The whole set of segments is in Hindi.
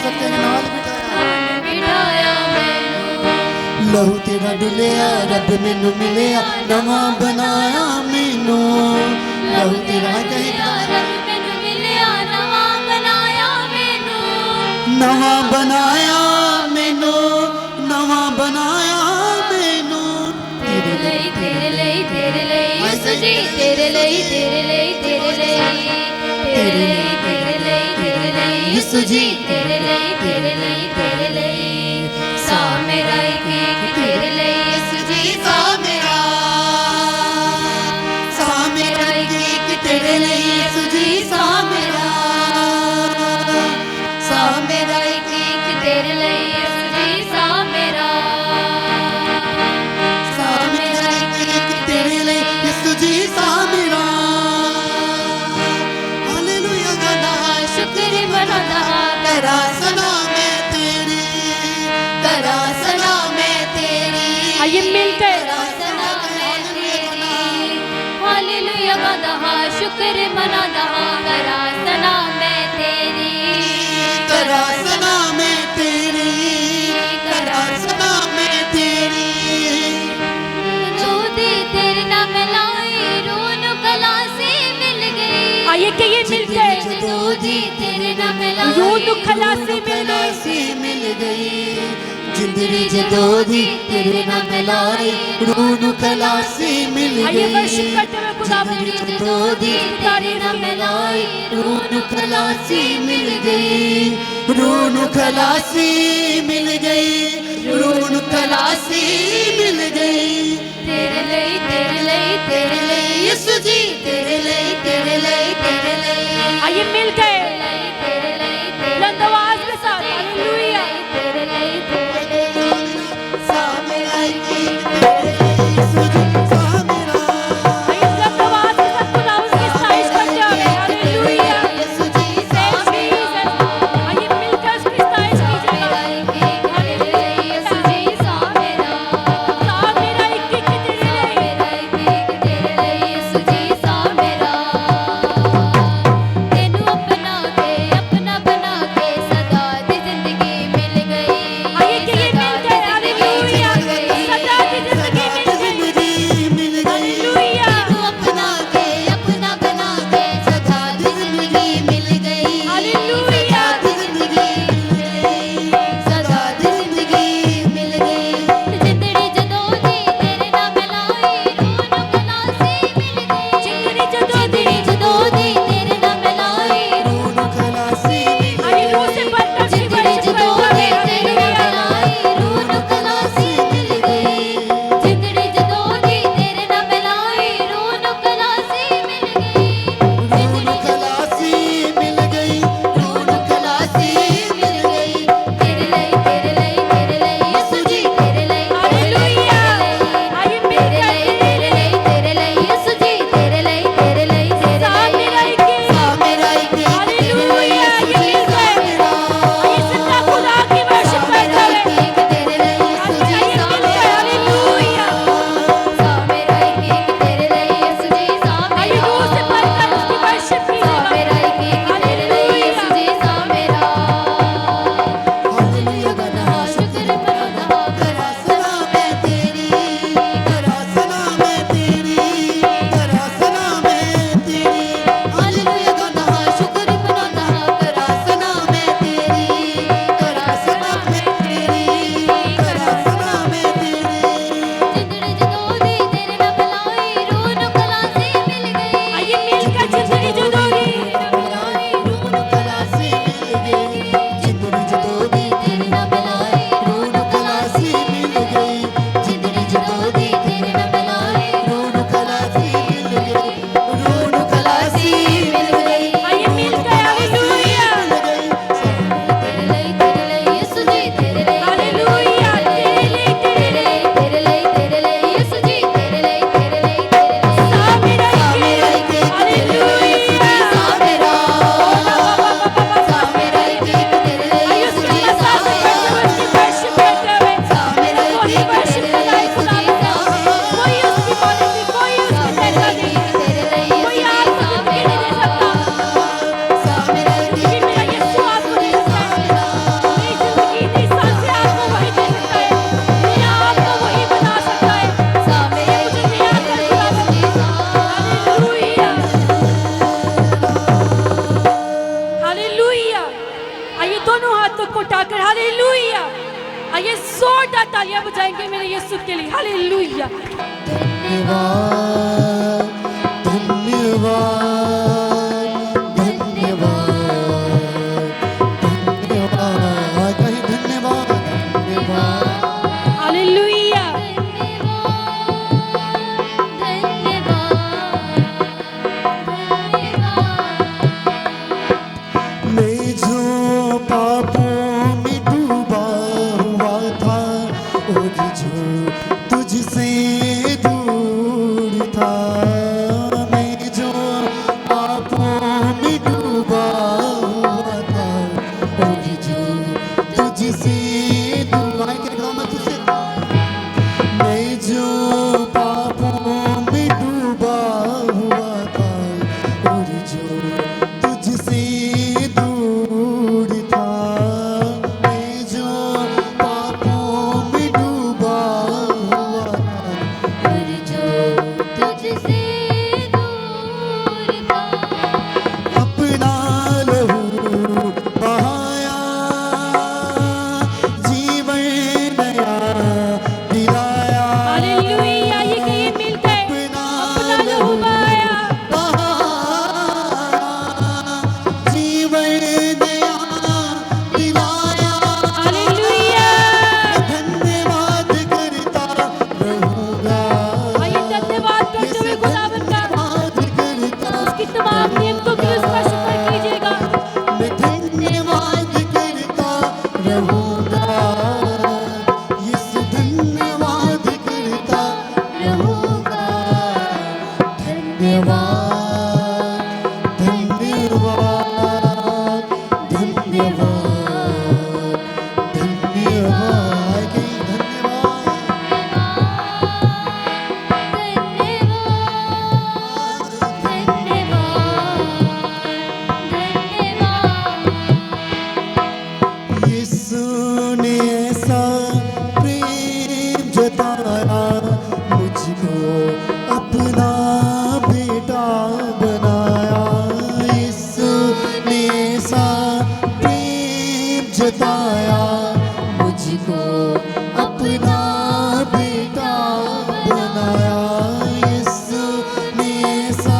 सकते हैं नाल बिठाया मैनू लहू तेरा डुलिया रब मैनू मिलिया नवा बनाया मैनू लहू तेरा डुलिया रब मैनू मिलिया नवा बनाया मैनू नवा बनाया मैनू नवा बनाया मैनू तेरे लिए तेरे लिए तेरे लिए यीशु जी तेरे लिए तेरे लिए तेरे लिए तेरे लिए तेरे लिए तेरे लिए यीशु जी तेरे लिए तेरे लिए तेरे लिए सा मेरा एक तेरे लिए यीशु जी सा मेरा एक तेरे लिए यीशु जी सा मेरा एक तेरे लिए यीशु जी सा मेरा एक तेरे लिए यीशु जी सा मेरा हालेलुया गाना शुक्र मनाना तेरा सलाम है तेरी तेरा सलाम है तेरी आइए मिलकर हालेलुया गाना शुक्र मनाना करा सलाम है तेरी तेरा सलाम है तेरी तेरा सलाम है तेरी जो दी तेरे नाम लाई रून कला से मिल गई आइए कि ये मिलकर जो दी तेरे नाम लाई रून कला से मिल गई जिंदगी जदोदी तेरे नाम लाई रून कला से मिल आइए गई वर्शिप करते हुए खुदा जिंदगी जदोदी तेरे नाम लाई रून कला से मिल गई रून कला से मिल गई रून कला से मिल गई तेरे लिए तेरे लिए तेरे लिए यीशु जी तेरे लिए तेरे लिए तेरे लिए आइए मिलकर तेरे लिए बुलंद आवाज के साथ हालेलुया तेरे लिए आइए बुलंद आवाज के साथ खुदा उसकी स्ताइश करते हुए हालेलुया आइए मिलकर उसकी स्ताइश कीजिए सा मेरा एक तेरे लिए तेनू अपना के उठाकर हालेलुया। आइए जोरदार तालियां बजाएंगे मेरे यीशु के लिए। हालेलुया। धन्यवाद धन्यवाद धन्यवाद धन्यवाद कहीं धन्यवाद धन्यवाद हालेलुया। मैं जो पापों में डूबा हुआ था और जो तुझसे दूर था, मैं जो पापों में डूबा हुआ था और जो तुझसे दूर क्या कहूँ मैं तुझसे, मैं जो पापों में डूबा हुआ था और जो तुझसे दूर था, मैं जो पापों में डूबा हुआ था और जो तुझसे दूर था, अपना लहू बहाया, जीवन नया दिलाया, हालेलुया। ये कहीं मिलकर अपना अपना लहू बहाया, जीवन नया दिलाया, हालेलुया। धन्यवाद करता रहूंगा, आइए धन्यवाद करते हुए खुदावन का धन्यवाद करता उसकी तमाम नियमों के लिए उसका शुक्र कीजिएगा। मैं धन्यवाद करता रहूंगा, यीशु धन्यवाद करता रहूंगा, धन्यवाद धन्यवाद धन्यवाद धन्यवाद कहीं यीशु ने ऐसा प्रेम जताया, मुझको अपना बेटा बनाया, यीशु ने ऐसा प्रेम जताया, मुझको अपना बेटा बनाया, यीशु ने ऐसा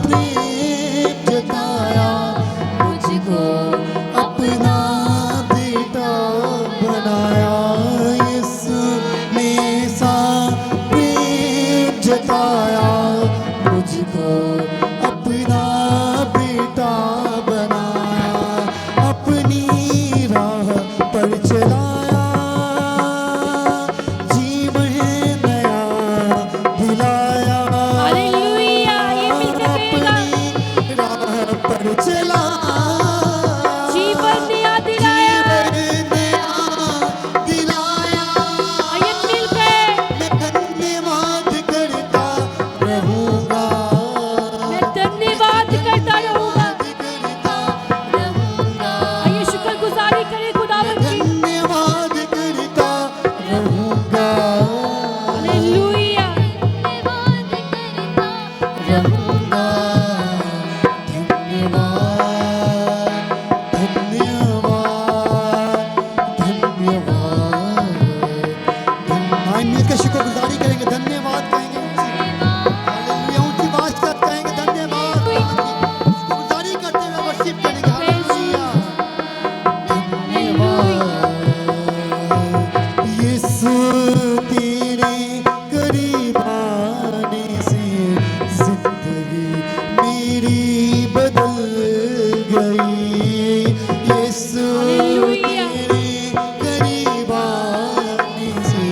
प्रेम जताया, मुझको अपना बेटा बनाया, यीशु ने ऐसा प्रेम जताया, मुझको अपना बेटा बनाया, अपनी राह पर चलाया, जीवन नया दिलाया, हालेलुया। ये मिलकर कहेगा अपनी राह पर चला, जीवन नया दिलाया। दिलाया, आइए मिलकर मैं धन्यवाद करता रहूंगा, मैं धन्यवाद करता रहूंगा। करता रहूंगा, आइए शुक्रगुजारी करें खुदावन की। धन्यवाद करता रहूंगा, हालेलुया। रहूंगा, धन्यवाद धन्यवाद धन्यवाद धन्यवाद मिलकर शुक्रगुजारी करेंगे, धन्यवाद कहेंगे ऊंची, हालेलुया, ऊंची आवाज से कहेंगे धन्यवाद, शुक्रगुजारी करते हुए वर्शिप करेंगे, हालेलुया, धन्यवाद। यीशु तेरे करीब आने से जिंदगी मेरी बदल गई, यीशु हालेलुया। तेरे करीब आने से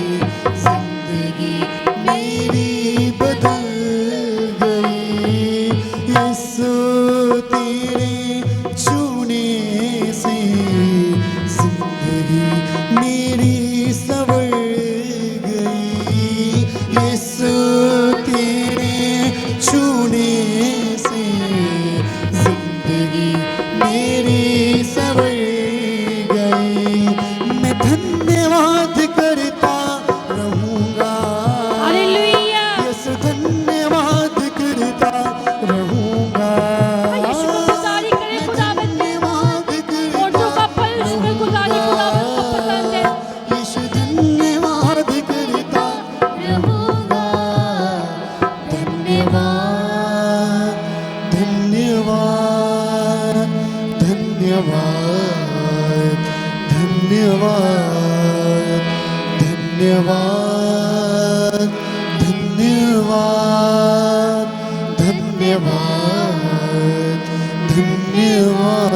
जिंदगी मेरी बदल गई, यीशु तेरे छूने से जिंदगी मेरी संवर गई, यीशु तेरे छूने से जिंदगी मेरी संवर गई, धन्यवाद धन्यवाद धन्यवाद धन्यवाद धन्यवाद।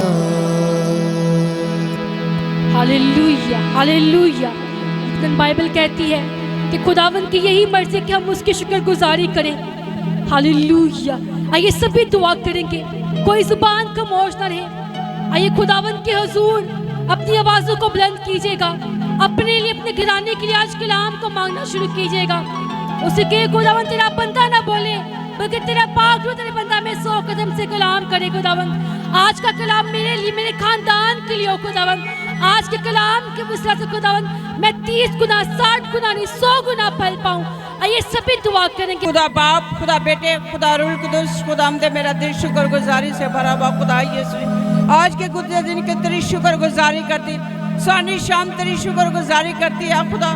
Hallelujah hallelujah. लेकिन बाइबल कहती है कि खुदावन की यही मर्जी कि हम उसकी शुक्रगुजारी करें। हालेलुया। आइए सभी दुआ करेंगे, कोई जुबान खामोश ना रहे। आइए खुदावन के हुजूर अपनी आवाज़ों को बुलंद कीजिएगा, अपने लिए अपने घराने के लिए आज कलाम को मांगना शुरू कीजिएगा। उसे के खुदावन तेरा बंदा ना बोले, बल्कि तेरा पाक रूह तेरे बंदा में 100 कदम से कलाम करे। खुदावन आज का कलाम मेरे लिए, मेरे खानदान के लिए हो खुदावन। आज के कलाम के वसीला से खुदावन मैं 30 गुना 60 गुना नहीं 100 गुना फल पाऊं। आइए सभी दुआ करेंगे। खुदा बाप, खुदा बेटे, खुदा रूह कुदुस, खुदा हमदे मेरा दिल शुक्रगुजारी से भरा हुआ। खुदा यीशु आज के गुजरे दिन के तेरी शुक्रगुजारी करती, सानी शाम तेरी शुक्रगुजारी करती है खुदा।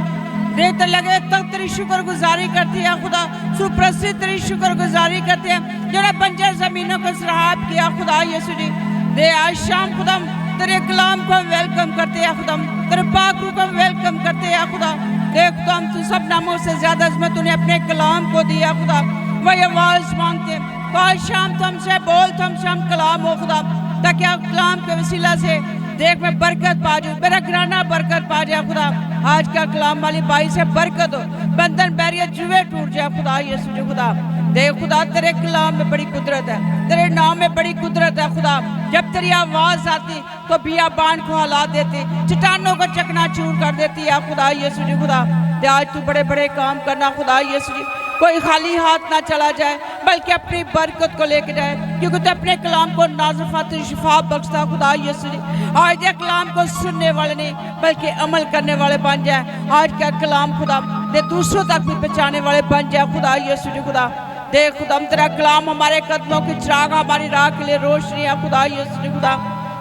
रेत लगे तक तेरी शुक्रगुजारी करती है खुदा। सुप्रसिद्ध तेरी शुक्रगुजारी करते हैं जिन्होंने बंजर जमीनों को सराहत किया। खुदा यीशु जी दे आज शाम खुदा तेरे कलाम को वेलकम करते हैं खुदा, तेरे पाक रूह को वेलकम करते हैं खुदा। देख खुदा हम तू सब नामों से ज्यादा इसमें तूने अपने कलाम को दिया खुदा। वही आवाज मांगते तो आज शाम तो हमसे बोल, तो हमसे हम कलाम हो खुदा, ताकि आप कलाम के वसीला से देख मैं बरकत पा जाऊँ, मेरा घराना बरकत पा जाए खुदा। आज का कलाम वाली बाई से बरकत हो, बंधन बैरियर जुए टूट जाए खुदा यीशु जी। खुदा देख खुदा तेरे कलाम में बड़ी कुदरत है, तेरे नाम में बड़ी कुदरत है खुदा। जब तेरी आवाज आती तो बियाबान को हिला देती, चट्टानों को चकनाचूर कर देती है खुदा यीशु जी। खुदा आज तू बड़े बड़े काम करना खुदा यीशु जी, कोई खाली हाथ ना चला जाए बल्कि अपनी बरकत को लेके जाए, क्योंकि तू अपने कलाम को नाज़िफ़ात शिफा बख्शता खुदा यीशु जी। आज ये कलाम को सुनने वाले नहीं बल्कि अमल करने वाले बन जाए। आज का कलाम खुदा दे दूसरों तक भी पहुँचाने वाले बन जाए खुदा यीशु जी। खुदा देख खुदा तेरा कलाम हमारे कदमों की चिराग, हमारी राह के लिए रोशनी है खुदा यीशु जी। खुदा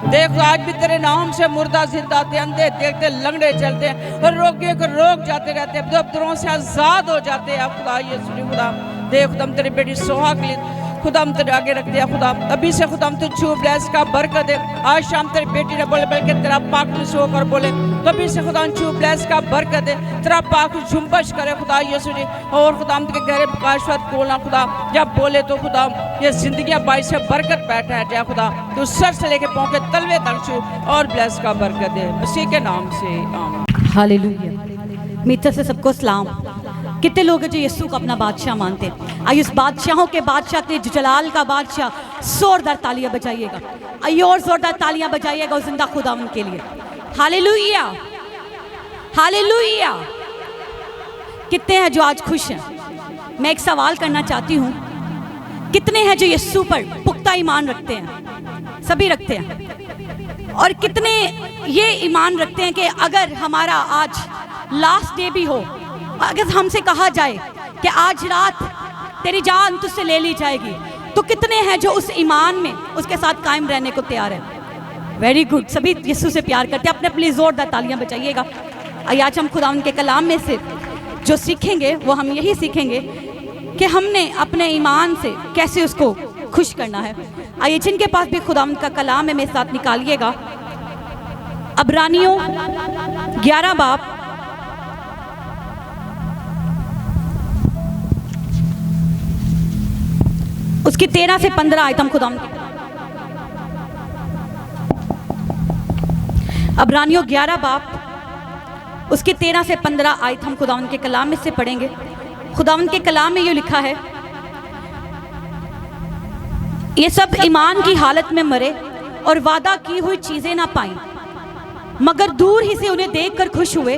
देख आज भी तेरे नाम से मुर्दा जिंदा आते, अंधे देखते, लंगड़े चलते हैं और रोगियों को रोक जाते रहते हैं, दफ्तरों से आजाद हो जाते हैं खुदा यीशु जी। खुदा देख खुदा तेरी बेटी सोहा के लिए खुदा हम तेरे आगे रख दिया खुदा। अभी से खुदा हम तुझ ब्लेस का बरकत दे। आज शाम तेरी बेटी ने बोले बल्कि तेरा पाक होकर बोले, तो अभी से खुदा छू ब्लेस का बरकत दे, तेरा पाक झुम्बश करे खुदा यीशु जी। और खुदा हम तेरे गहरे प्रकाशवत खोलना खुदा, जब बोले तो खुदा ये जिंदगियां बाई से बरकत बैठा है जाए खुदा। तो सर से लेके पाँव के तलवे तक छू और ब्लेस का बरकत दे, मसीह के नाम से आमीन। हालेलुया। मेरी तरफ से सबको सलाम। कितने लोग हैं जो यीशु को अपना बादशाह मानते हैं? आइए उस बादशाहों के बादशाह के जलाल का बादशाह जोरदार तालियां बजाइएगा। आइए और जोरदार तालियां बजाइएगा उस जिंदा खुदा उनके लिए। Hallelujah hallelujah. कितने हैं जो आज खुश हैं? मैं एक सवाल करना चाहती हूँ, कितने हैं जो यीशु पर पुख्ता ईमान रखते हैं? सभी रखते हैं। और कितने ये ईमान रखते हैं कि अगर हमारा आज लास्ट डे भी हो, अगर हमसे कहा जाए कि आज रात तेरी जान तुझसे ले ली जाएगी, तो कितने हैं जो उस ईमान में उसके साथ कायम रहने को तैयार है? Very good. सभी यीशु से प्यार करते हैं। अपने अपनी जोरदार तालियां बजाइएगा। आइए आज हम खुदा उनके कलाम में से जो सीखेंगे वो हम यही सीखेंगे कि हमने अपने ईमान से कैसे उसको खुश करना है। आइए जिनके पास भी खुदा उनका कलाम है मेरे साथ निकालिएगा। अब्रानियों 11 बाब उसकी 13 से 15 आयत हम खुदा अब्रानियों 11 बाब उसके 13 से 15 आयत हम खुदा उनके कलाम में से पढ़ेंगे। खुदा उनके कलाम में ये लिखा है, ये सब ईमान की हालत में मरे और वादा की हुई चीजें ना पाई, मगर दूर ही से उन्हें देखकर खुश हुए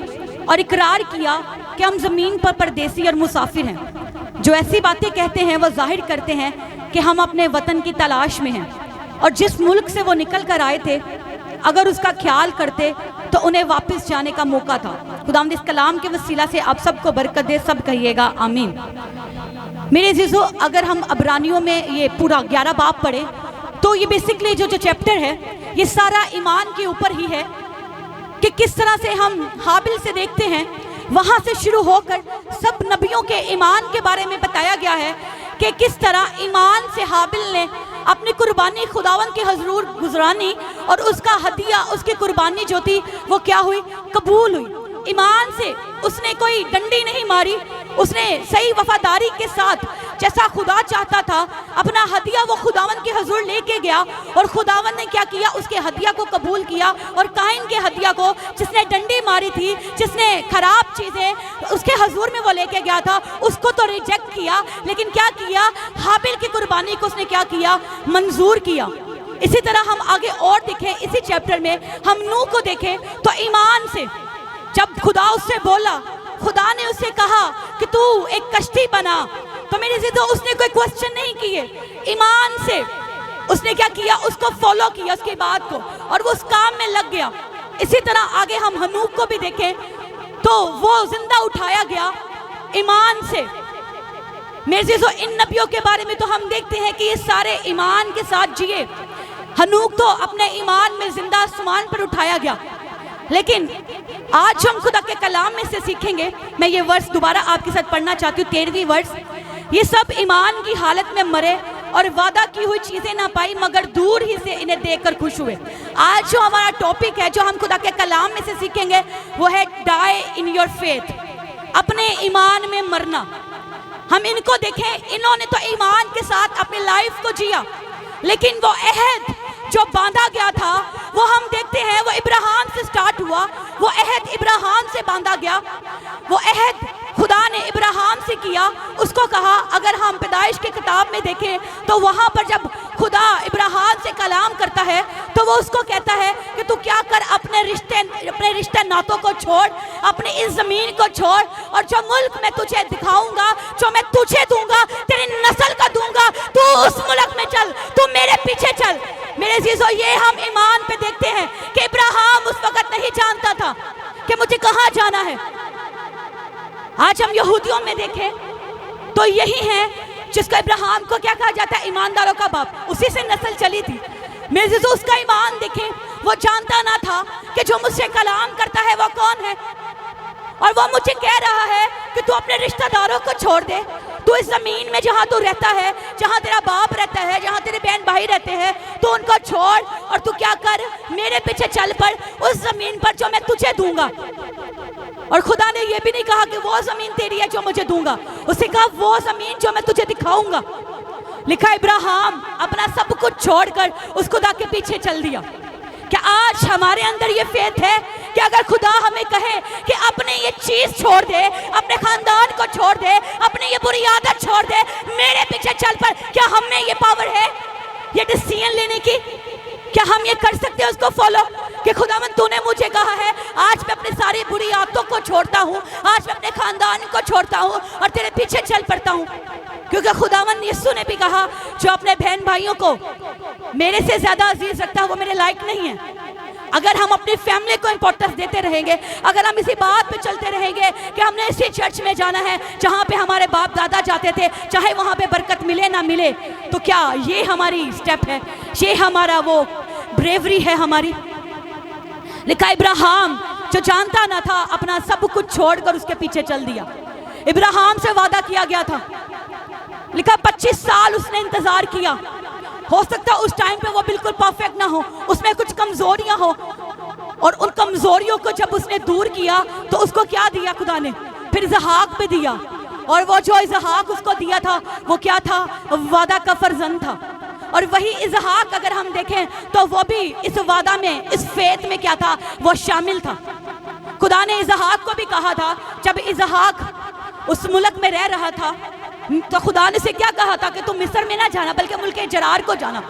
और इकरार किया कि हम जमीन पर परदेसी और मुसाफिर हैं। जो ऐसी बातें कहते हैं वो जाहिर करते हैं कि हम अपने वतन की तलाश में हैं, और जिस मुल्क से वो निकल कर आए थे अगर उसका ख्याल करते तो उन्हें वापस जाने का मौका था। खुदावंद इस कलाम के वसीला से आप सबको बरकत दे, सब कहिएगा आमीन। मेरे अज़ीज़ों, अगर हम अब्रानियों में ये पूरा 11 बाब पढ़े तो ये बेसिकली जो चैप्टर है ये सारा ईमान के ऊपर ही है कि किस तरह से हम हाबिल से देखते हैं, वहाँ से शुरू होकर सब नबियों के ईमान के बारे में बताया गया है कि किस तरह ईमान से हाबिल ने अपनी कुर्बानी खुदावन के हजूर गुजरानी और उसका हदिया, उसकी कुर्बानी जो थी वो क्या हुई? कबूल हुई। ईमान से उसने कोई डंडी नहीं मारी, उसने सही वफादारी के साथ जैसा खुदा चाहता था अपना हदिया वो खुदावन के हजूर लेके गया, और खुदावन ने क्या किया? उसके हदिया को कबूल किया। और काइन के हदिया को, जिसने डंडी मारी थी, जिसने खराब चीज़ें उसके हजूर में वो लेके गया था, उसको तो रिजेक्ट किया, लेकिन क्या किया? हाबिल की कुर्बानी को उसने क्या किया? मंजूर किया। इसी तरह हम आगे और देखें, इसी चैप्टर में हम नूह को देखें तो ईमान से जब खुदा उससे बोला, खुदा ने उससे कहा कि तू एक कश्ती बना, तो मेरे से तो उसने कोई क्वेश्चन नहीं किए, ईमान से उसने क्या किया? उसको फॉलो किया, उसकी बात को, और वो उस काम में लग गया। इसी तरह आगे हम हनूक को भी देखें तो वो जिंदा उठाया गया ईमान से। मेरे से इन नबियों के बारे में तो हम देखते हैं कि ये सारे ईमान के साथ जिए। हनूक तो अपने ईमान में जिंदा आसमान पर उठाया गया, लेकिन आज हम खुदा के कलाम में से सीखेंगे। मैं ये वर्ष दोबारा आपके साथ पढ़ना चाहती हूँ, 13वीं वर्ष। ये सब ईमान की हालत में मरे और वादा की हुई चीजें ना पाई, मगर दूर ही से इन्हें देखकर खुश हुए। आज जो हमारा टॉपिक है, जो हम खुदा के कलाम में से सीखेंगे, वो है डाई इन योर फेथ, अपने ईमान में मरना। हम इनको देखें, इन्होंने तो ईमान के साथ अपनी लाइफ को जिया, लेकिन वो अहद जो बांधा गया था वो हम देखते हैं वो इब्राहिम से स्टार्ट हुआ। वो अहद इब्राहिम से बांधा गया। वो अहद खुदा ने इब्राहिम से किया। उसको कहा, अगर हम पैदाइश की किताब में देखें तो वहाँ पर जब खुदा इब्राहिम से कलाम करता है तो वो उसको कहता है कि तू क्या कर, अपने रिश्ते नातों को छोड़, अपनी इस ज़मीन को छोड़, और जो मुल्क मैं तुझे दिखाऊंगा, जो मैं तुझे दूंगा, तेरी नस्ल का दूंगा, तू उस मुल्क में चल, तू मेरे पीछे चल। मेरे जीजो, ये हम ईमान पे देखते हैं कि इब्राहिम उस वक्त नहीं जानता था कि मुझे कहाँ जाना है। आज हम यहूदियों में देखें तो यही है जिसको इब्राहिम को क्या कहा जाता है? ईमानदारों का बाप। उसी से नस्ल चली थी। मेरे जीजो, उसका ईमान देखें, वो जानता ना था कि जो मुझसे कलाम करता है वो कौन है, और वो मुझे कह रहा है कि तू अपने रिश्तेदारों को छोड़ दे, तू इस जमीन में जहाँ तू रहता है, जहाँ तेरा बाप रहता है, जहाँ तेरे बहन भाई रहते हैं, तू उनको छोड़ और तू क्या कर, मेरे पीछे चल पड़ उस जमीन पर जो मैं तुझे दूंगा। और खुदा ने ये भी नहीं कहा कि वो जमीन तेरी है जो मुझे दूंगा, उसने कहा वो जमीन जो मैं तुझे दिखाऊंगा। लिखा इब्राहिम अपना सब कुछ छोड़कर उस खुदा के पीछे चल दिया। क्या आज हमारे अंदर ये फेथ है कि अगर खुदा हमें कहे कि अपने ये चीज छोड़ दे, अपने खानदान को छोड़ दे, अपने ये बुरी आदत छोड़ दे, मेरे पीछे चल पर, क्या हम में ये पावर है ये डिसीजन लेने की? क्या हम ये कर सकते हैं उसको फॉलो कि खुदावन तूने मुझे कहा है आज मैं अपनी सारी बुरी आदतों को छोड़ता हूँ, आज मैं अपने खानदान को छोड़ता हूँ और तेरे पीछे चल पड़ता हूँ? क्योंकि खुदावन यीशु ने भी कहा, जो अपने बहन भाइयों को मेरे से ज्यादा अजीज रखता है वो मेरे लायक नहीं है। अगर हम अपनी फैमिली को इंपॉर्टेंस देते रहेंगे, अगर हम इसी बात पे चलते रहेंगे कि हमने इसी चर्च में जाना है जहाँ पे हमारे बाप दादा जाते थे, चाहे वहाँ पे बरकत मिले ना मिले, तो क्या ये हमारी स्टेप है? ये हमारा वो ब्रेवरी है हमारी? लिखा इब्राहिम जो जानता ना था अपना सब कुछ छोड़कर उसके पीछे चल दिया। इब्राहिम से वादा किया गया था, लिखा 25 साल उसने इंतजार किया। हो सकता है उस टाइम पे वो बिल्कुल परफेक्ट ना हो, उसमें कुछ कमजोरियां हो, और उन कमजोरियों को जब उसने दूर किया तो उसको क्या दिया खुदा ने? फिर इसहाक पे दिया, और वो जो इसहाक उसको दिया था वो क्या था? वादा का फर्जंद था। और वही इसहाक अगर हम देखें तो वो भी इस वादा में, इस फेथ में क्या था? वो शामिल था। खुदा ने इसहाक को भी कहा था, जब इसहाक उस मुल्क में रह रहा था तो खुदा ने से क्या कहा था कि तुम मिस्र में ना जाना बल्कि मुल्क जरार को जाना।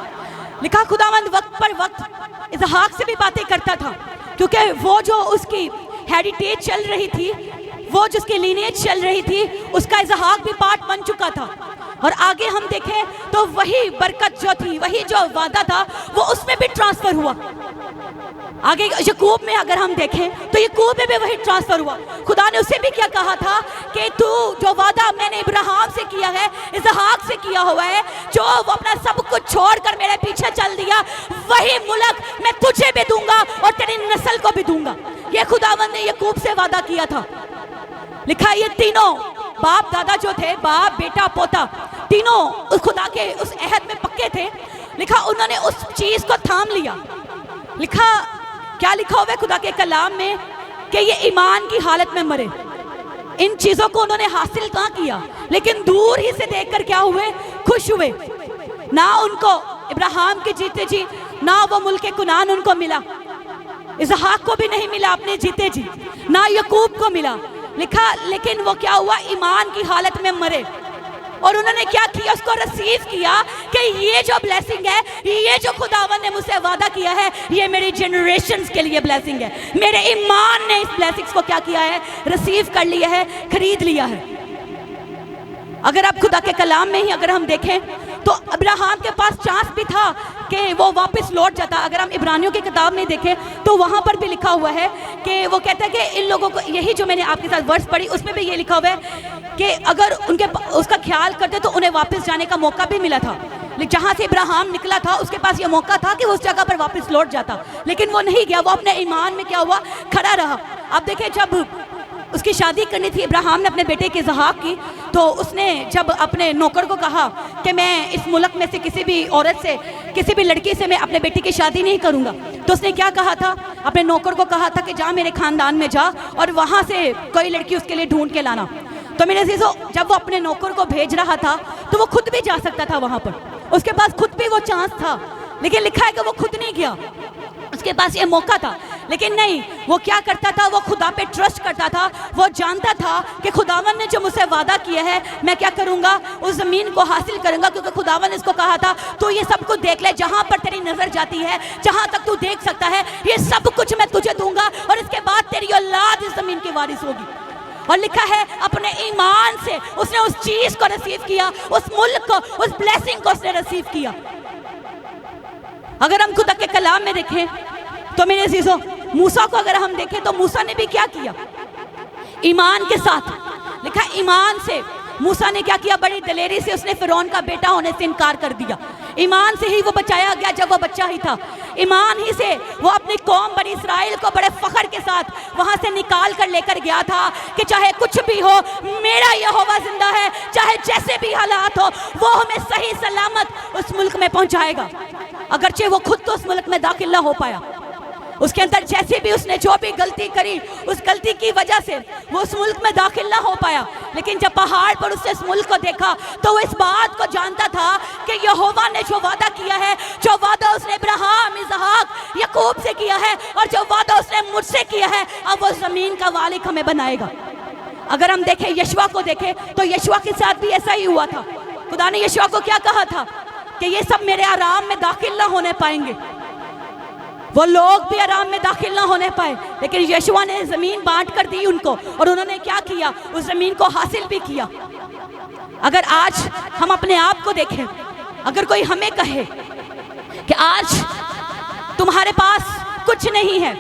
लिखा खुदावंद वक्त पर वक्त इसहाक से भी बातें करता था, क्योंकि वो जो उसकी हेरिटेज चल रही थी, वो जिसकी लीनेज चल रही थी, उसका इसहाक भी पार्ट बन चुका था। और आगे हम देखें तो वही बरकत जो थी, वही जो वादा था, वो उसमें भी ट्रांसफर हुआ। आगे याकूब में अगर हम देखें तो याकूब में भी वही ट्रांसफर हुआ। खुदा ने उसे भी क्या कहा था कि तू जो वादा मैंने इब्राहिम से किया है, इसहाक से किया हुआ है, जो वो अपना सब कुछ छोड़कर मेरे पीछे चल दिया, वही मुल्क मैं तुझे भी दूंगा और तेरी नस्ल को भी दूंगा। ये खुदावंद ने याकूब से वादा किया था। लिखा ये तीनों बाप दादा जो थे, बाप बेटा पोता, तीनों उस खुदा के उस अहद में पक्के थे। लिखा उन्होंने उस चीज को थाम लिया। लिखा क्या लिखा हुआ है खुदा के कलाम में कि ये ईमान की हालत में मरे। इन चीजों को उन्होंने हासिल कहाँ किया, लेकिन दूर ही से देखकर क्या हुए, खुश हुए। ना उनको इब्राहिम के जीते जी, ना वो मुल्क कुनान उनको मिला, इसहाक को भी नहीं मिला अपने जीते जी, ना यकूब को मिला। लिखा लेकिन वो क्या हुआ, ईमान की हालत में मरे। और उन्होंने क्या किया, उसको रिसीव किया कि ये जो ब्लेसिंग है, ये जो खुदावन ने मुझसे वादा किया है, ये मेरी जनरेशंस के लिए ब्लेसिंग है। मेरे ईमान ने इस ब्लेसिंग्स को क्या किया है, रिसीव कर लिया है, खरीद लिया है। अगर आप खुदा के कलाम में ही अगर हम देखें तो अब्राहम के पास चांस भी था कि वो वापस लौट जाता। अगर हम इब्रानियों की किताब में देखें तो वहाँ पर भी लिखा हुआ है कि वो कहता है कि इन लोगों को, यही जो मैंने आपके साथ वर्स पढ़ी उसमें भी ये लिखा हुआ है कि अगर उनके उसका ख्याल करते तो उन्हें वापस जाने का मौका भी मिला था। जहाँ से इब्राहिम निकला था उसके पास ये मौका था कि वो उस जगह पर वापस लौट जाता, लेकिन वो नहीं गया। वो अपने ईमान में क्या हुआ, खड़ा रहा। अब देखिए जब उसकी शादी करनी थी इब्राहिम ने अपने बेटे के इसहाक की, तो उसने जब अपने नौकर को कहा कि मैं इस मुल्क में से किसी भी औरत से, किसी भी लड़की से मैं अपने बेटे की शादी नहीं करूंगा, तो उसने क्या कहा था, अपने नौकर को कहा था कि जा मेरे खानदान में जा और वहाँ से कोई लड़की उसके लिए ढूंढ के लाना। तो मेरे अजीजों, जब वो अपने नौकर को भेज रहा था तो वो खुद भी जा सकता था वहाँ पर, उसके पास खुद भी वो चांस था, लेकिन लिखा है कि वो खुद नहीं गया। उसके पास ये मौका था, लेकिन नहीं, वो क्या करता था, वो खुदा पे ट्रस्ट करता था। वो जानता था कि खुदावन ने जो मुझसे वादा किया है, मैं क्या करूंगा, उस ज़मीन को हासिल करूंगा, क्योंकि खुदावन ने इसको कहा था तो ये सब कुछ देख ले, जहाँ पर तेरी नज़र जाती है, जहाँ तक तू देख सकता है, ये सब कुछ मैं तुझे दूंगा और इसके बाद तेरी औलाद इस ज़मीन की वारिस होगी। और लिखा है अपने ईमान से उसने उस चीज़ को रिसीव किया, उस मुल्क को, उस ब्लेसिंग को उसने रिसीव किया। अगर हम खुदा के कलाम में देखें तो मेरे अजीजों, मूसा को अगर हम देखें तो मूसा ने भी क्या किया, ईमान के साथ, लिखा ईमान से मूसा ने क्या किया, बड़ी दलेरी से उसने फिरौन का बेटा होने से इनकार कर दिया। ईमान से ही वो बचाया गया जब वो बच्चा ही था। ईमान ही से वो अपनी कौम बनी इसराइल को बड़े फख्र के साथ वहाँ से निकाल कर लेकर गया था कि चाहे कुछ भी हो, मेरा यहोवा जिंदा है, चाहे जैसे भी हालात हो, वो हमें सही सलामत उस मुल्क में पहुँचाएगा। अगरचे वो खुद तो उस मुल्क में दाखिल ना हो पाया, उसके अंदर जैसे भी उसने जो भी गलती करी, उस गलती की वजह से वो उस मुल्क में दाखिल ना हो पाया। लेकिन जब पहाड़ पर उसने इस मुल्क को देखा तो वो इस बात को जानता था कि यहोवा ने जो वादा किया है, जो वादा उसने इब्राहिम, इसहाक, याकूब से किया है और जो वादा उसने मुझसे किया है, अब वो ज़मीन का वालिक हमें बनाएगा। अगर हम देखें, यशुआ को देखें तो यशुआ के साथ भी ऐसा ही हुआ था। खुदा ने यशुआ को क्या कहा था कि ये सब मेरे आराम में दाखिल ना होने पाएंगे। वो लोग भी आराम में दाखिल ना होने पाए, लेकिन यशुआ ने ज़मीन बांट कर दी उनको और उन्होंने क्या किया, उस ज़मीन को हासिल भी किया। अगर आज हम अपने आप को देखें, अगर कोई हमें कहे कि आज तुम्हारे पास कुछ नहीं है,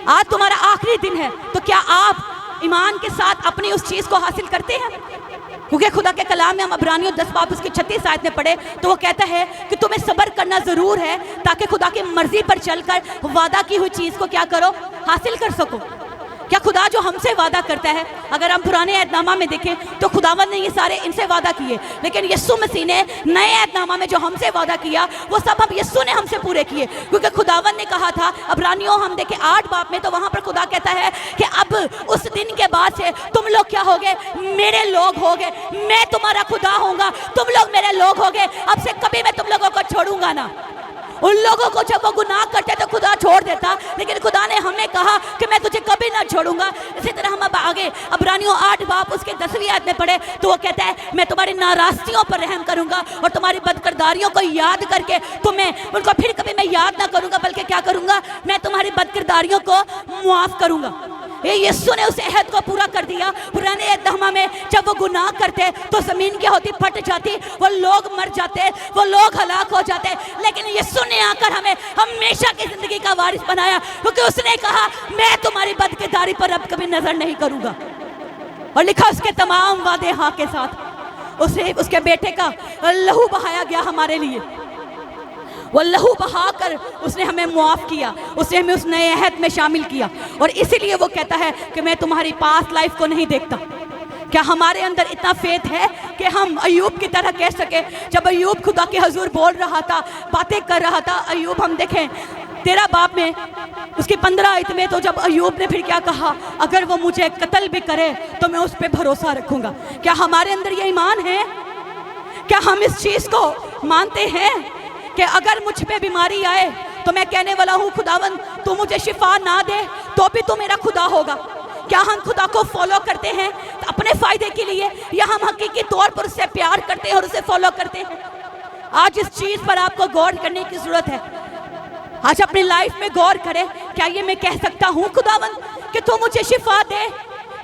आज तुम्हारा आखिरी दिन है, तो क्या आप ईमान के साथ अपनी उस चीज़ को हासिल करते हैं? क्योंकि खुदा के कलाम में हम इब्रानियों 10 बाब उसकी 36 आयत में पढ़े तो वो कहता है कि तुम्हें सब्र करना ज़रूर है ताकि खुदा की मर्जी पर चलकर वादा की हुई चीज़ को क्या करो, हासिल कर सको। क्या खुदा जो हमसे वादा करता है, अगर हम पुराने ऐतनामा में देखें तो खुदावन ने ये सारे इनसे वादा किए, लेकिन यीशु मसीह ने नए ऐतनामा में जो हमसे वादा किया वो सब हम यीशु ने हमसे पूरे किए। क्योंकि खुदावन ने कहा था, इब्रानियों हम देखें 8 बाब में, तो वहाँ पर खुदा कहता है कि अब उस दिन के बाद से तुम लोग क्या होगे, मेरे लोग होगे, मैं तुम्हारा खुदा होऊंगा, तुम लोग मेरे लोग होगे, अब से कभी मैं तुम लोगों को छोड़ूंगा ना। उन लोगों को जब वो गुनाह करते तो खुदा छोड़ देता, लेकिन खुदा ने हमें कहा कि मैं तुझे कभी ना छोड़ूंगा। इसी तरह हम अब आगे इब्रानियों 8 बाब उसके 10वीं आयत में पढ़े तो वो कहता है, मैं तुम्हारी नाराज़गियों पर रहम करूंगा और तुम्हारी बदकिरदारियों को याद करके तुम्हें उनको फिर कभी मैं याद ना करूंगा, बल्कि क्या करूंगा, मैं तुम्हारी बदकिरदारियों को मुआफ़ करूंगा। ये यीशु ने उस अहद को पूरा कर दिया। पुराने ऐतनामा में जब वो गुनाह करते तो ज़मीन क्या होती, फट जाती, वो लोग मर जाते, वो लोग हलाक हो जाते, लेकिन यीशु ने आकर हमें हमेशा की ज़िंदगी का वारिस बनाया, क्योंकि उसने कहा मैं तुम्हारी बदकिरदारी पर अब कभी नज़र नहीं करूँगा। और लिखा उसके तमाम वादे हाँ के साथ, उसे उसके बेटे का लहू बहाया गया हमारे लिए, वो लहू बहाकर उसने हमें मुआफ़ किया, उसने हमें उस नए अहद में शामिल किया। और इसीलिए वो कहता है कि मैं तुम्हारी पास्ट लाइफ को नहीं देखता, क्या हमारे अंदर इतना फेथ है कि हम अय्यूब की तरह कह सके, जब अय्यूब खुदा के हजूर बोल रहा था, बातें कर रहा था, अय्यूब हम देखें 13 बाब में उसकी 15 आयत में, तो जब अय्यूब ने फिर क्या कहा, अगर वो मुझे कत्ल भी करे तो मैं उस पर भरोसा रखूंगा। क्या हमारे अंदर ये ईमान है? क्या हम इस चीज़ को मानते हैं कि अगर मुझ पे बीमारी आए तो मैं कहने वाला हूँ, खुदावन तू मुझे शिफा ना दे तो भी तू मेरा खुदा होगा? क्या हम खुदा को फॉलो करते हैं अपने फ़ायदे के लिए, या हम हकीकी तौर पर उससे प्यार करते हैं और उसे फॉलो करते हैं? आज इस चीज़ पर आपको गौर करने की ज़रूरत है। आज अपनी लाइफ में गौर करें, क्या ये मैं कह सकता हूँ खुदावन कि तू मुझे शिफा दे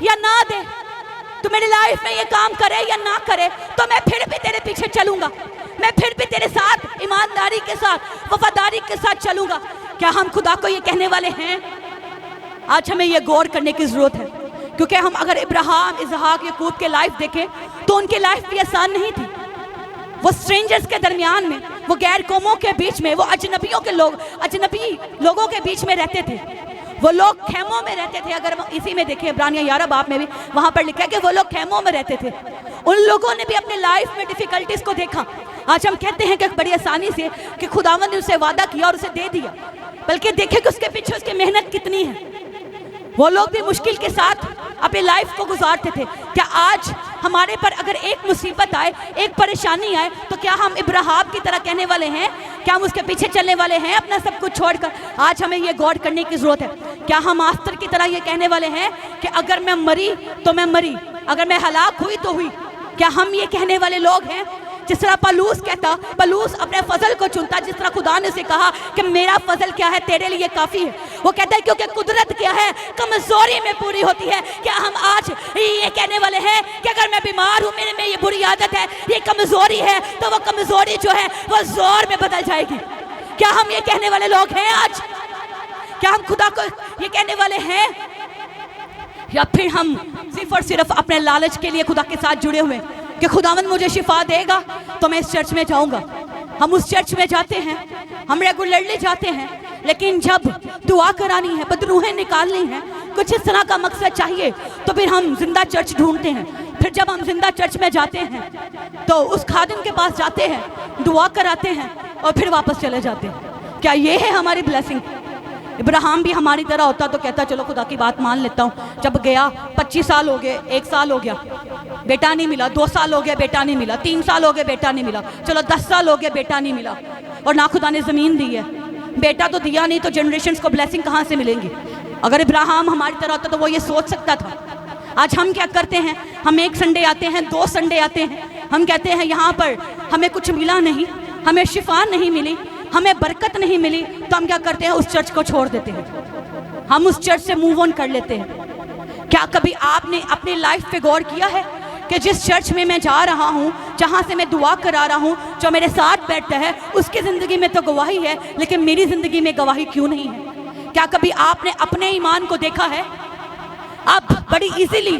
या ना दे, तू मेरी लाइफ में ये काम करे या ना करे, तो मैं फिर भी तेरे पीछे चलूँगा, मैं फिर भी तेरे साथ ईमानदारी के साथ, वफादारी के साथ चलूँगा। क्या हम खुदा को ये कहने वाले हैं? आज हमें ये गौर करने की ज़रूरत है, क्योंकि हम अगर इब्राहिम, इसहाक, याकूब के लाइफ देखें तो उनकी लाइफ भी आसान नहीं थी। वो स्ट्रेंजर्स के दरमियान में, वो गैर कौमों के बीच में, वो अजनबियों के लोग, अजनबी लोगों के बीच में रहते थे। वो लोग खेमों में रहते थे। अगर इसी में देखें इब्रानियों 11 बाब में भी वहाँ पर लिखा है कि वो लोग खेमों में रहते थे। उन लोगों ने भी अपने लाइफ में डिफ़िकल्टीज़ को देखा। आज हम कहते हैं कि बड़ी आसानी से कि खुदावंद ने उसे वादा किया और उसे दे दिया, बल्कि देखें कि उसके पीछे उसकी मेहनत कितनी है। वो लोग भी मुश्किल के साथ अपनी लाइफ को गुजारते थे। क्या आज हमारे पर अगर एक मुसीबत आए, एक परेशानी आए, तो क्या हम इब्राहिम की तरह कहने वाले हैं? क्या हम उसके पीछे चलने वाले हैं अपना सब कुछ छोड़कर? आज हमें ये गौर करने की ज़रूरत है। क्या हम आस्तर की तरह ये कहने वाले हैं कि अगर मैं मरी तो मैं मरी, अगर मैं हलाक हुई तो हुई? क्या हम ये कहने वाले लोग हैं? जिस तरह पलूस कहता, पलूस अपने फजल को चुनता, जिस तरह खुदा ने उसे कहा कि मेरा फजल क्या है, तेरे लिए काफ़ी है। वो कहता है क्योंकि कुदरत क्या है, कमज़ोरी में पूरी होती है। क्या हम आज ये कहने वाले हैं कि अगर मैं बीमार हूँ, मेरे में ये बुरी आदत है, ये कमज़ोरी है, तो वो कमज़ोरी जो है वो ज़ोर में बदल जाएगी? क्या हम ये कहने वाले लोग हैं आज? क्या हम खुदा को ये कहने वाले हैं, या फिर हम सिर्फ और सिर्फ अपने लालच के लिए खुदा के साथ जुड़े हुए कि खुदावंद मुझे शिफा देगा तो मैं इस चर्च में जाऊंगा? हम उस चर्च में जाते हैं, हम रेगुलरली जाते हैं, लेकिन जब दुआ करानी है, बदरूहें निकालनी है, कुछ इस तरह का मकसद चाहिए, तो फिर हम जिंदा चर्च ढूंढते हैं। फिर जब हम जिंदा चर्च में जाते हैं तो उस खादिम के पास जाते हैं, दुआ कराते हैं और फिर वापस चले जाते हैं। क्या ये है हमारी ब्लेसिंग? इब्राहिम भी हमारी तरह होता तो कहता चलो खुदा की बात मान लेता हूँ। जब गया 25 साल हो गए, 1 साल हो गया, बेटा नहीं मिला, 2 साल हो गए, बेटा नहीं मिला, 3 साल हो गए, बेटा नहीं मिला, चलो 10 साल हो गए, बेटा नहीं मिला, और ना खुदा ने ज़मीन दी है, बेटा तो दिया नहीं, तो जनरेशन्स को ब्लेसिंग कहाँ से मिलेंगी? अगर इब्राहिम हमारी तरह होता तो वो ये सोच सकता था। आज हम क्या करते हैं? हम 1 संडे आते हैं, 2 संडे आते हैं, हम कहते हैं यहाँ पर हमें कुछ मिला नहीं, हमें शिफा नहीं मिली, हमें बरकत नहीं मिली, तो हम क्या करते हैं? उस चर्च को छोड़ देते हैं, हम उस चर्च से मूव ऑन कर लेते हैं। क्या कभी आपने अपनी लाइफ पे गौर किया है कि जिस चर्च में मैं जा रहा हूँ, जहाँ से मैं दुआ करा रहा हूँ, जो मेरे साथ बैठता है, उसकी ज़िंदगी में तो गवाही है, लेकिन मेरी ज़िंदगी में गवाही क्यों नहीं है? क्या कभी आपने अपने ईमान को देखा है? आप बड़ी इजीली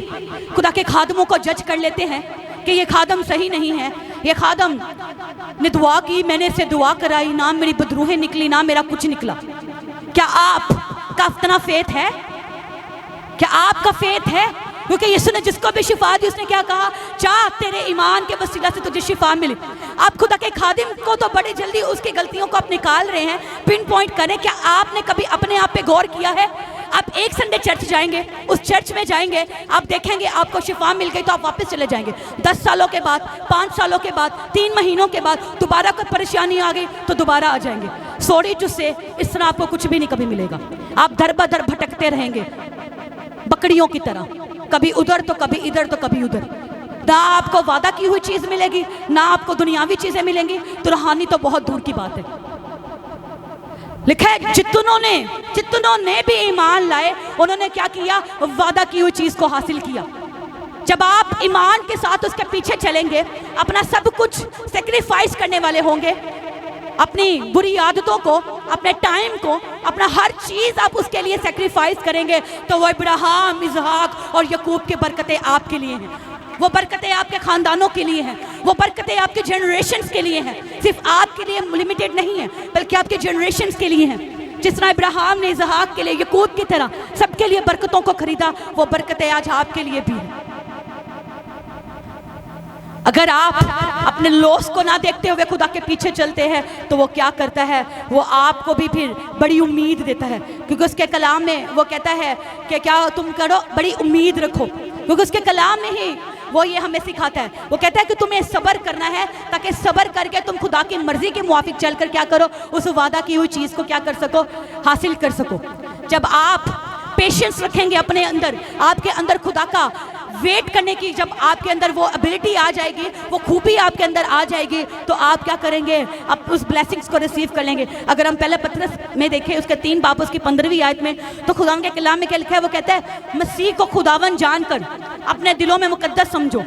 खुदा के खादमों को जज कर लेते हैं कि ये खादम सही नहीं है, ये खादम ने दुआ की, मैंने इससे दुआ कराई, ना मेरी बदरूहें निकली, ना मेरा कुछ निकला। क्या आपका इतना फेथ है? क्या आपका फेथ है? क्योंकि यीशु ने जिसको भी शिफा दी, उसने क्या कहा? चाह तेरे ईमान के वसीला से तुझे शिफा मिले। आप खुदा के खादिम को तो बड़ी जल्दी उसकी गलतियों को आप निकाल रहे हैं, पिन पॉइंट करें। क्या आपने कभी अपने आप पे गौर किया है? आप 1 संडे चर्च जाएंगे, उस चर्च में जाएंगे, आप देखेंगे आपको शिफा मिल गई तो आप वापस चले जाएंगे। 10 सालों के बाद, 5 सालों के बाद, 3 महीनों के बाद दोबारा कोई परेशानी आ गई तो दोबारा आ जाएंगे। सॉरी टू से, इस तरह आपको कुछ भी नहीं कभी मिलेगा। आप दर बदर भटकते रहेंगे बकरियों की तरह, कभी उधर तो कभी इधर तो कभी उधर। ना आपको वादा की हुई चीज़ मिलेगी, ना आपको दुनियावी चीज़ें मिलेंगी, तो रूहानी तो बहुत दूर की बात है। लिखा है जितनों ने भी ईमान लाए, उन्होंने क्या किया? वादा की हुई चीज़ को हासिल किया। जब आप ईमान के साथ उसके पीछे चलेंगे, अपना सब कुछ सेक्रीफाइस करने वाले होंगे, अपनी बुरी आदतों को, अपने टाइम को, अपना हर चीज़ आप उसके लिए सेक्रीफाइस करेंगे, तो वो इब्राहिम, इसहाक और याकूब की बरकतें आपके लिए हैं। वो बरकतें आपके ख़ानदानों के लिए हैं, वो बरकतें आपके जनरेशन्स के लिए हैं। सिर्फ आपके लिए लिमिटेड नहीं है, बल्कि आपके जनरेशन्स के लिए हैं। जिस तरह इब्राहिम ने इसहाक के लिए, याकूब की तरह सबके लिए बरकतों को खरीदा, वो बरकतें आज आपके लिए भी हैं। अगर आप अपने लॉस को ना देखते हुए खुदा के पीछे चलते हैं तो वो क्या करता है, वो आपको भी फिर बड़ी उम्मीद देता है, क्योंकि उसके कलाम में वो कहता है कि क्या तुम करो, बड़ी उम्मीद रखो, क्योंकि उसके कलाम में ही वो ये हमें सिखाता है। वो कहता है कि तुम्हें सब्र करना है, ताकि सब्र करके तुम खुदा की मर्जी के मुआफिक चलकर क्या करो, उस वादा की हुई चीज़ को क्या कर सको, हासिल कर सको। जब आप पेशेंस रखेंगे अपने अंदर, आपके अंदर खुदा का वेट करने की जब आपके अंदर वो एबिलिटी आ जाएगी, वो खूबी आपके अंदर आ जाएगी, तो आप क्या करेंगे, आप उस ब्लेसिंग्स को रिसीव कर लेंगे। अगर हम पहले पतरस में देखें उसके 3 बाब उसकी 15वीं आयत में, तो खुदा के कलाम में क्या लिखा है, वो कहता है मसीह को खुदावन जानकर अपने दिलों में मुकद्दस समझो,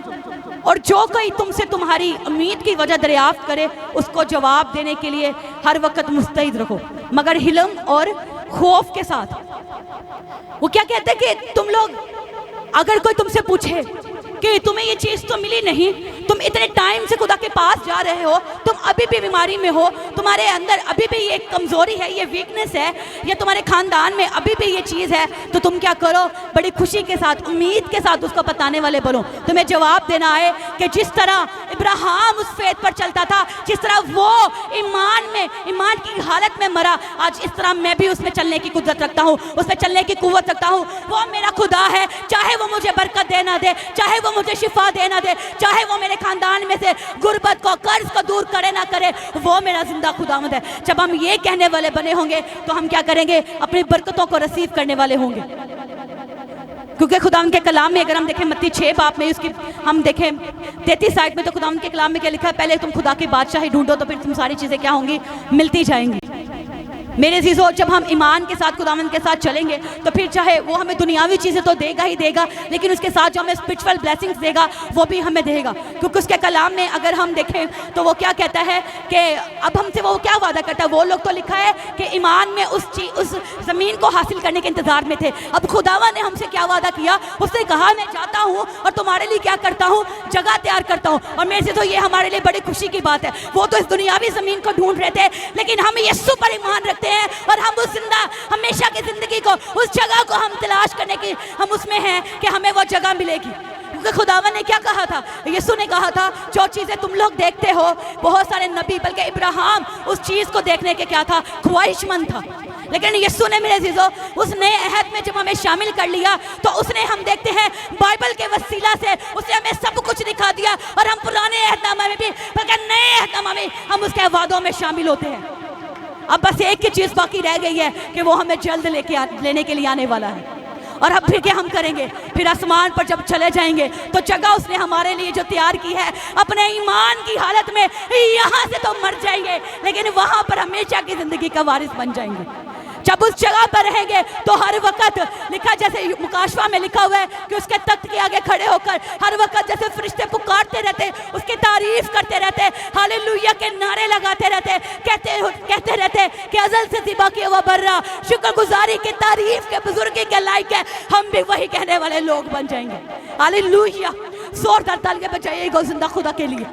और जो कोई तुमसे तुम्हारी उम्मीद की वजह दरियाफ्त करे उसको जवाब देने के लिए हर वक्त मुस्तैद रखो, मगर हिलम और खौफ के साथ। वो क्या कहते हैं कि तुम लोग, अगर कोई तुमसे पूछे कि तुम्हें ये चीज़ तो मिली नहीं, तुम इतने टाइम से खुदा के पास जा रहे हो, तुम अभी भी बीमारी में हो, तुम्हारे अंदर अभी भी ये कमज़ोरी है, ये वीकनेस है, या तुम्हारे ख़ानदान में अभी भी ये चीज़ है, तो तुम क्या करो, बड़ी खुशी के साथ, उम्मीद के साथ उसको बताने वाले बनो। तुम्हें जवाब देना है कि जिस तरह इब्राहिम उस फेथ पर चलता था, जिस तरह वो ईमान की हालत में मरा, आज इस तरह मैं भी उसमें चलने की कुदरत रखता हूँ, उसमें चलने की कुव्वत रखता हूँ। वो मेरा खुदा है, चाहे वो मुझे बरकत देना दे, चाहे वो मुझे शिफा देना दे, चाहे वो मेरे खानदान में से गुर्बत को, कर्ज को दूर करे ना करे, वो मेरा जिंदा खुदावंद है। जब हम ये कहने वाले बने होंगे तो हम क्या करेंगे, अपनी बरकतों को रिसीव करने वाले होंगे। क्योंकि खुदावंद के कलाम में अगर हम देखें मत्ती 6 बाब में, उसकी हम देखें 33 आयत में, तो खुदावंद के कलाम में क्या लिखा है, पहले तुम खुदा की बादशाही ढूंढो तो फिर तुम सारी चीज़ें क्या होंगी, मिलती जाएंगी। मेरे अज़ीज़ों, जब हम ईमान के साथ खुदावंद के साथ चलेंगे तो फिर चाहे वो हमें दुनियावी चीज़ें तो देगा ही देगा, लेकिन उसके साथ जो हमें स्पिरिचुअल ब्लेसिंग्स देगा वो भी हमें देगा। क्योंकि उसके कलाम में अगर हम देखें तो वो क्या कहता है कि अब हमसे वो क्या वादा करता है, वो लोग तो लिखा है कि ईमान में उस ज़मीन को हासिल करने के इंतज़ार में थे। अब खुदावा ने हमसे क्या वादा किया, उसने कहा मैं जाता हूँ और तुम्हारे लिए क्या करता हूँ, जगह तैयार करता हूँ। और मेरे से तो ये हमारे लिए बड़ी खुशी की बात है। वो तो इस दुनियावी ज़मीन को ढूंढ रहे थे, लेकिन हम यीशु पर ईमान रखते हैं और हम उस जिंदा हमेशा की जिंदगी को, उस जगह को हम तलाश करने की हम उसमें हैं कि हमें वो जगह मिलेगी। क्योंकि खुदावन ने क्या कहा था, यीशु ने कहा था, जो चीज़ें तुम लोग देखते हो, बहुत सारे नबी बल्कि इब्राहिम उस चीज़ को देखने के क्या था, ख्वाहिशमंद था। लेकिन यीशु ने मेरे अज़ीज़ों उस नए अहद में जब हमें शामिल कर लिया तो उसने, हम देखते हैं बाइबल के वसीला से उसने हमें सब कुछ दिखा दिया, और हम पुराने अहदनामे में भी बल्कि नए अहदनामे में हम उसके वादों में शामिल होते हैं। अब बस एक ही चीज़ बाकी रह गई है कि वो हमें जल्द लेने के लिए आने वाला है। और अब फिर क्या हम करेंगे, फिर आसमान पर जब चले जाएंगे तो जगह उसने हमारे लिए जो तैयार की है, अपने ईमान की हालत में यहाँ से तो मर जाएंगे, लेकिन वहाँ पर हमेशा की ज़िंदगी का वारिस बन जाएंगे। जब उस जगह पर रहेंगे तो हर वक्त लिखा, जैसे मुकाशवा में लिखा हुआ है कि उसके तख्त के आगे खड़े होकर हर वक्त जैसे फरिश्ते पुकारते रहते, उसकी तारीफ करते रहते, हालेलुया के नारे लगाते रहते, कहते रहते कि अज़ल से ज़िबा किया हुआ बर्रा, शुक्रगुजारी की तारीफ के बुजुर्गी के लायक है। हम भी वही कहने वाले लोग बन जाएंगे। हालेलुया, जोरदार तालियां बजाइएगा जिंदा खुदा के लिए।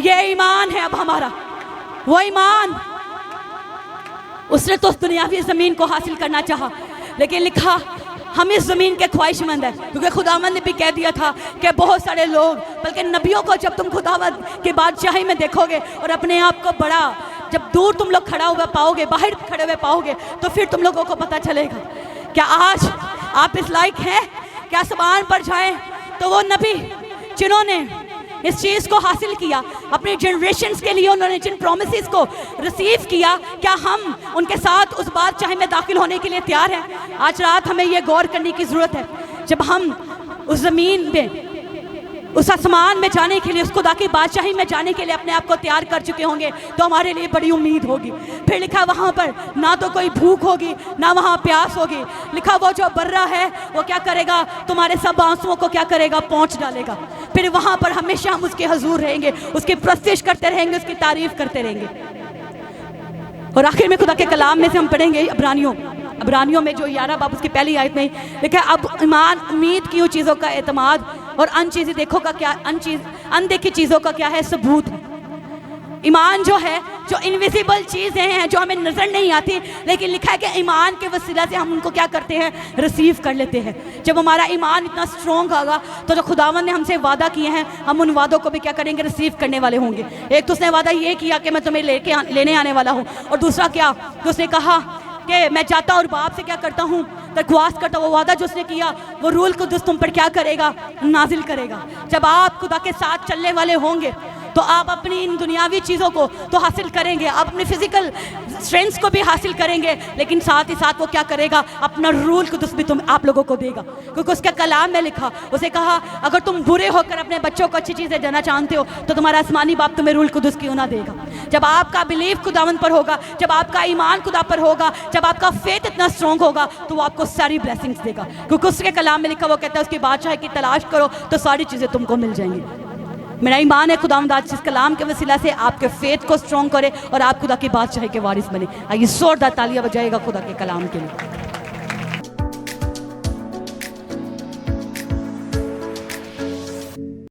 ये ईमान है अब हमारा, वो ईमान। उसने तो उस दुनियावी ज़मीन को हासिल करना चाहा, लेकिन लिखा हम इस ज़मीन के ख्वाहिशमंद हैं। क्योंकि खुदावंद ने भी कह दिया था कि बहुत सारे लोग, बल्कि नबियों को जब तुम खुदावंद की बादशाही में देखोगे और अपने आप को बड़ा, जब दूर तुम लोग खड़ा हुआ पाओगे, बाहर खड़े हुए पाओगे, तो फिर तुम लोगों को पता चलेगा क्या आज आप इस लायक हैं कि आसमान पर जाएं। तो वो नबी जिन्होंने इस चीज़ को हासिल किया, अपने जनरेशन्स के लिए उन्होंने जिन प्रोमिसेस को रिसीव किया, क्या हम उनके साथ उस बादशाही में दाखिल होने के लिए तैयार हैं? आज रात हमें ये गौर करने की ज़रूरत है। जब हम उस ज़मीन में, उस आसमान में जाने के लिए, उस खुदा की बादशाही में जाने के लिए अपने आप को तैयार कर चुके होंगे, तो हमारे लिए बड़ी उम्मीद होगी। फिर लिखा वहाँ पर ना तो कोई भूख होगी, ना वहाँ प्यास होगी। लिखा वो जो बर्रा है वो क्या करेगा, तुम्हारे सब आंसुओं को क्या करेगा, पोंछ डालेगा। फिर वहाँ पर हमेशा हम उसके हजूर रहेंगे, उसकी प्रस्तिश करते रहेंगे, उसकी तारीफ करते रहेंगे। और आखिर में खुदा के कलाम में से हम पढ़ेंगे अब्रानियों में जो 11 बाब उसकी पहली आयत में लिखा, अब ईमान उम्मीद की हुई चीज़ों का एतमाद और अनदेखी चीज़ों का क्या है, सबूत है। ईमान जो है, जो इनविजिबल चीज़ें हैं, जो हमें नज़र नहीं आती, लेकिन लिखा है कि ईमान के वसीला से हम उनको क्या करते हैं, रिसीव कर लेते हैं। जब हमारा ईमान इतना स्ट्रॉन्ग होगा तो जो खुदावन ने हमसे वादा किए हैं, हम उन वादों को भी क्या करेंगे, रिसीव करने वाले होंगे। एक तो उसने वादा ये किया कि मैं तुम्हें लेने आने वाला हूँ, और दूसरा क्या कि उसने कहा कि मैं जाता और बाप से क्या करता हूँ, दरख्वास्त करता। वो वादा जो उसने किया, वो रूल कुदस तुम पर क्या करेगा, नाजिल करेगा। जब आप खुदा के साथ चलने वाले होंगे तो आप अपनी इन दुनियावी चीज़ों को तो हासिल करेंगे, आप अपने फिजिकल स्ट्रेंथ्स को भी हासिल करेंगे, लेकिन साथ ही साथ वो क्या करेगा, अपना रूल कुदस भी तुम आप लोगों को देगा। क्योंकि उसके कलाम में लिखा, उसे कहा अगर तुम बुरे होकर अपने बच्चों को अच्छी चीज़ें देना चाहते हो तो तुम्हारा आसमानी बाप तुम्हें रूल कुदस क्यों ना देगा। जब आपका बिलीव खुदावन पर होगा, जब आपका ईमान खुदा पर होगा, जब आपका फेथ इतना स्ट्रॉन्ग होगा, तो वो आपको सारी ब्लेसिंग्स देगा। क्योंकि उसके कलाम में लिखा, वो कहता है उसकी बादशाह की तलाश करो तो सारी चीज़ें तुमको मिल जाएंगी। मेरा ईमान है खुदावंद आज जिस कलाम के वसीला से आपके फेथ को स्ट्रॉन्ग करे और आप खुदा की बादशाही के वारिस बने। आइए जोरदार तालियां बजाएगा खुदा के कलाम के लिए।